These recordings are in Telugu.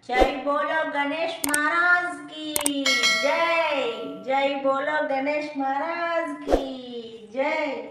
जय बोलो गणेश महाराज की जय। जय बोलो गणेश महाराज की जय।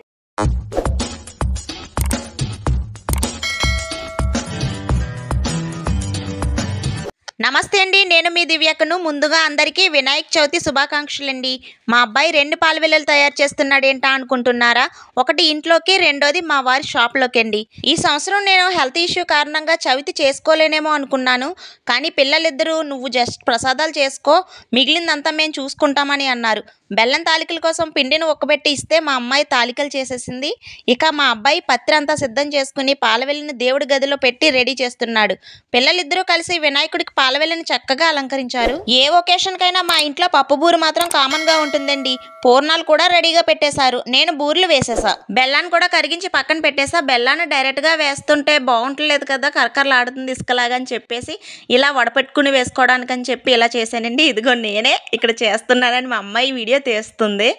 నమస్తే అండి, నేను మీ దివ్యకను. ముందుగా అందరికీ వినాయక చవితి శుభాకాంక్షలండి. మా అబ్బాయి 2 పాలవెల్లులు తయారు చేస్తున్నాడు ఏంటా అనుకుంటున్నారా? ఒకటి ఇంట్లోకి, రెండోది మా వారి షాప్లోకి అండి. ఈ సంవత్సరం నేను హెల్త్ ఇష్యూ కారణంగా చవితి చేసుకోలేనేమో అనుకున్నాను. కానీ పిల్లలిద్దరూ నువ్వు జస్ట్ ప్రసాదాలు చేసుకో, మిగిలిందంతా మేము చూసుకుంటామని అన్నారు. బెల్లం తాలికల కోసం పిండిని ఉక్కబెట్టి ఇస్తే మా అమ్మాయి తాలికలు చేసేసింది. ఇక మా అబ్బాయి పత్రి అంతా సిద్ధం చేసుకుని పాలవెల్లిని దేవుడి గదిలో పెట్టి రెడీ చేస్తున్నాడు. పిల్లలిద్దరూ కలిసి వినాయకుడికి పాలవెల్లిని చక్కగా అలంకరించారు. ఏ ఒకేషన్ కైనా మా ఇంట్లో పప్పు బూరు మాత్రం కామన్ గా ఉంటుందండి. పూర్ణాలు కూడా రెడీగా పెట్టేశారు. నేను బూర్లు వేసేసా, బెల్లాన్ని కూడా కరిగించి పక్కన పెట్టేసా. బెల్లాన్ని డైరెక్ట్ గా వేస్తుంటే బాగుంటలేదు కదా, కరకరలాడుతుంది ఇసుకలాగా అని చెప్పేసి ఇలా వడపెట్టుకుని వేసుకోవడానికి అని చెప్పి ఇలా చేశానండి. ఇదిగో నేనే ఇక్కడ చేస్తున్నానని మా అమ్మాయి వీడియో తీస్తుంది.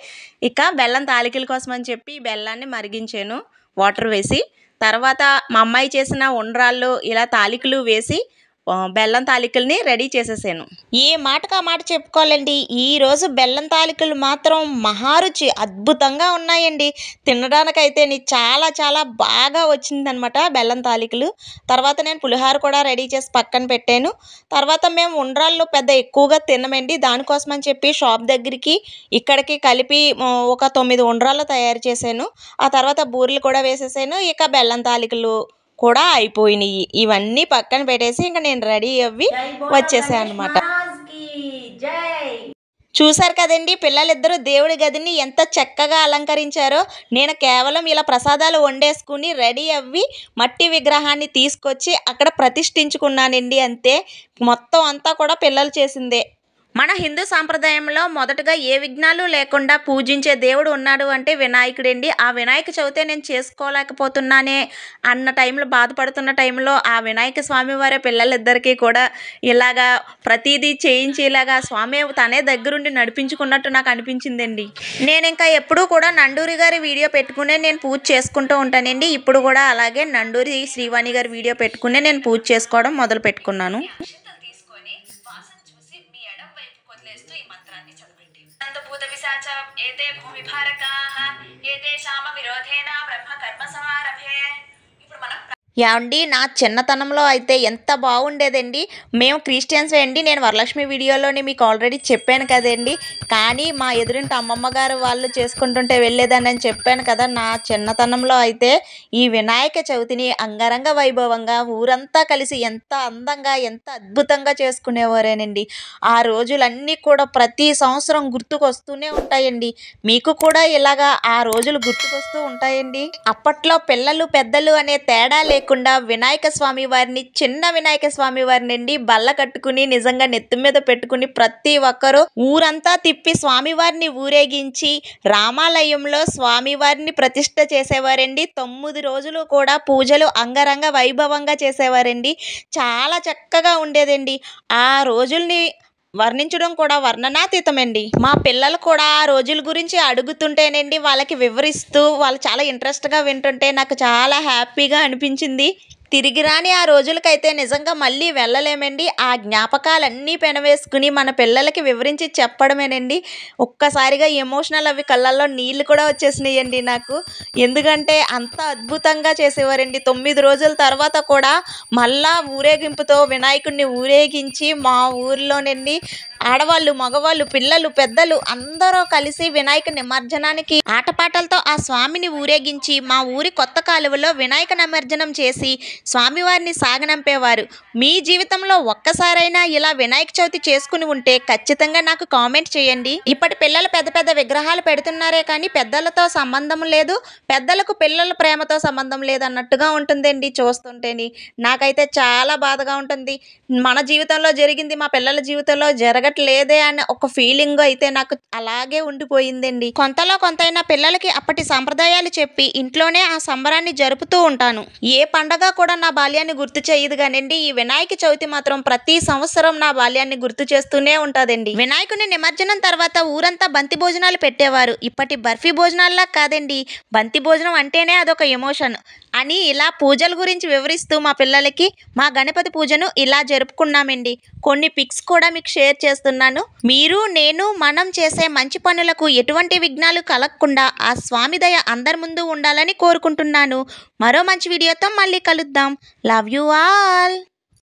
ఇక బెల్లం తాలికల కోసం అని చెప్పి బెల్లాన్ని మరిగించాను వాటర్ వేసి. తర్వాత మా అమ్మాయి చేసిన ఉండ్రాళ్ళు ఇలా తాలికలు వేసి బెల్లం తాలికల్ని రెడీ చేసేసాను. ఏ మాటకు ఆ మాట చెప్పుకోవాలండి, ఈరోజు బెల్లం తాలికలు మాత్రం మహారుచి అద్భుతంగా ఉన్నాయండి. తినడానికైతే చాలా చాలా బాగా వచ్చిందనమాట బెల్లం తాలికలు. తర్వాత నేను పులిహోర కూడా రెడీ చేసి పక్కన పెట్టాను. తర్వాత మేము ఉండ్రాళ్ళు పెద్ద ఎక్కువగా తినమండి, దానికోసం అని చెప్పి షాప్ దగ్గరికి ఇక్కడికి కలిపి ఒక 9 ఉండ్రాళ్ళు తయారు చేశాను. ఆ తర్వాత బూరెలు కూడా వేసేసాను. ఇక బెల్లం తాలికలు కూడా అయిపోయినాయి. ఇవన్నీ పక్కన పెట్టేసి ఇంకా నేను రెడీ అవ్వి వచ్చేసాను అనమాట. చూసారు కదండి, పిల్లలిద్దరూ దేవుడి గదిని ఎంత చక్కగా అలంకరించారో. నేను కేవలం ఇలా ప్రసాదాలు వండేసుకుని రెడీ అవ్వి మట్టి విగ్రహాన్ని తీసుకొచ్చి అక్కడ ప్రతిష్ఠించుకున్నానండి, అంతే. మొత్తం అంతా కూడా పిల్లలు చేసిందే. మన హిందూ సాంప్రదాయంలో మొదటగా ఏ విఘ్నాలు లేకుండా పూజించే దేవుడు ఉన్నాడు అంటే వినాయకుడండి. ఆ వినాయక చవితే నేను చేసుకోలేకపోతున్నానే అన్న టైంలో, బాధపడుతున్న టైంలో ఆ వినాయక స్వామి వారే పిల్లలిద్దరికీ కూడా ఇలాగా ప్రతిదీ చేయించేలాగా స్వామి తనే దగ్గరుండి నడిపించుకున్నట్టు నాకు అనిపించిందండి. నేను ఇంకా ఎప్పుడూ కూడా నండూరి గారి వీడియో పెట్టుకునే నేను పూజ చేసుకుంటూ ఉంటానండి. ఇప్పుడు కూడా అలాగే నండూరి శ్రీవాణి గారి వీడియో పెట్టుకునే నేను పూజ చేసుకోవడం మొదలు పెట్టుకున్నాను. एते भूमिभारकाः एतेषाम विरोधेन ब्रह्म कर्म समारभे। ఇప్పుడు మనం యాండి నా చిన్నతనంలో అయితే ఎంత బాగుండేదండి. మేము క్రిస్టియన్స్ అండి. నేను వరలక్ష్మి వీడియోలోని మీకు ఆల్రెడీ చెప్పాను కదండి. కానీ మా ఎదురింటి అమ్మమ్మ గారు వాళ్ళు చేసుకుంటుంటే వెళ్ళేదాన్ని అని చెప్పాను కదా. నా చిన్నతనంలో అయితే ఈ వినాయక చవితిని అంగరంగ వైభవంగా ఊరంతా కలిసి ఎంత అందంగా ఎంత అద్భుతంగా చేసుకునేవారేనండి. ఆ రోజులన్నీ కూడా ప్రతి సంవత్సరం గుర్తుకొస్తూనే ఉంటాయండి. మీకు కూడా ఇలాగా ఆ రోజులు గుర్తుకొస్తూ ఉంటాయండి. అప్పట్లో పిల్లలు పెద్దలు అనే తేడా లేకుండా వినాయక స్వామి వారిని, చిన్న వినాయక స్వామి వారిని అండి బల్ల కట్టుకుని నిజంగా నెత్తి మీద పెట్టుకుని ప్రతి ఒక్కరూ ఊరంతా తిప్పి స్వామివారిని ఊరేగించి రామాలయంలో స్వామివారిని ప్రతిష్ఠ చేసేవారండి. 9 రోజులు కూడా పూజలు అంగరంగ వైభవంగా చేసేవారండి. చాలా చక్కగా ఉండేదండి. ఆ రోజుల్ని వర్ణించడం కూడా వర్ణనాతీతమండి. మా పిల్లలు కూడా ఆ రోజుల గురించి అడుగుతుంటేనండి వాళ్ళకి వివరిస్తూ వాళ్ళు చాలా ఇంట్రెస్ట్గా వింటుంటే నాకు చాలా హ్యాపీగా అనిపించింది. తిరిగి రాని ఆ రోజులకైతే నిజంగా మళ్ళీ వెళ్ళలేమండి. ఆ జ్ఞాపకాలన్నీ పెనవేసుకుని మన పిల్లలకి వివరించి చెప్పడమేనండి. ఒక్కసారిగా ఎమోషనల్ అవి కళ్ళల్లో నీళ్ళు కూడా వచ్చేసినాయండి నాకు. ఎందుకంటే అంత అద్భుతంగా చేసేవారండి. 9 రోజుల తర్వాత కూడా మళ్ళా ఊరేగింపుతో వినాయకుడిని ఊరేగించి మా ఊరిలోనండి ఆడవాళ్ళు, మగవాళ్ళు, పిల్లలు, పెద్దలు అందరూ కలిసి వినాయక నిమజ్జనానికి ఆటపాటలతో ఆ స్వామిని ఊరేగించి మా ఊరి కొత్త కాలువలో వినాయక నిమజ్జనం చేసి స్వామివారిని సాగనంపేవారు. మీ జీవితంలో ఒక్కసారైనా ఇలా వినాయక చవితి చేసుకుని ఉంటే ఖచ్చితంగా నాకు కామెంట్ చేయండి. ఇప్పటి పిల్లలు పెద్ద పెద్ద విగ్రహాలు పెడుతున్నారే కానీ పెద్దలతో సంబంధం లేదు, పెద్దలకు పిల్లల ప్రేమతో సంబంధం లేదు అన్నట్టుగా ఉంటుందండి చూస్తుంటేని. నాకైతే చాలా బాధగా ఉంటుంది. మన జీవితంలో జరిగింది మా పిల్లల జీవితంలో జరగ జరగట్లేదే అనే ఒక ఫీలింగ్ అయితే నాకు అలాగే ఉండిపోయిందండి. కొంతలో కొంతైనా పిల్లలకి అప్పటి సంప్రదాయాలు చెప్పి ఇంట్లోనే ఆ సంబరాన్ని జరుపుతూ ఉంటాను. ఏ పండగ కూడా నా బాల్యాన్ని గుర్తు చేయదు కానండి, ఈ వినాయక చవితి మాత్రం ప్రతి సంవత్సరం నా బాల్యాన్ని గుర్తు చేస్తూనే ఉంటుందండి. వినాయకుని నిమజ్జనం తర్వాత ఊరంతా బంతి భోజనాలు పెట్టేవారు. ఇప్పటి బర్ఫీ భోజనాల్లా కాదండి, బంతి భోజనం అంటేనే అదొక ఎమోషన్ అని ఇలా పూజల గురించి వివరిస్తూ మా పిల్లలకి మా గణపతి పూజను ఇలా జరుపుకున్నామండి. కొన్ని పిక్స్ కూడా మీకు షేర్ చేస్తున్నాను. మీరు నేను మనం చేసే మంచి పనులకు ఎటువంటి విఘ్నాలు కలగకుండా ఆ స్వామి దయ అందరి ముందు ఉండాలని కోరుకుంటున్నాను. మరో మంచి వీడియోతో మళ్ళీ కలుద్దాం. Love you all.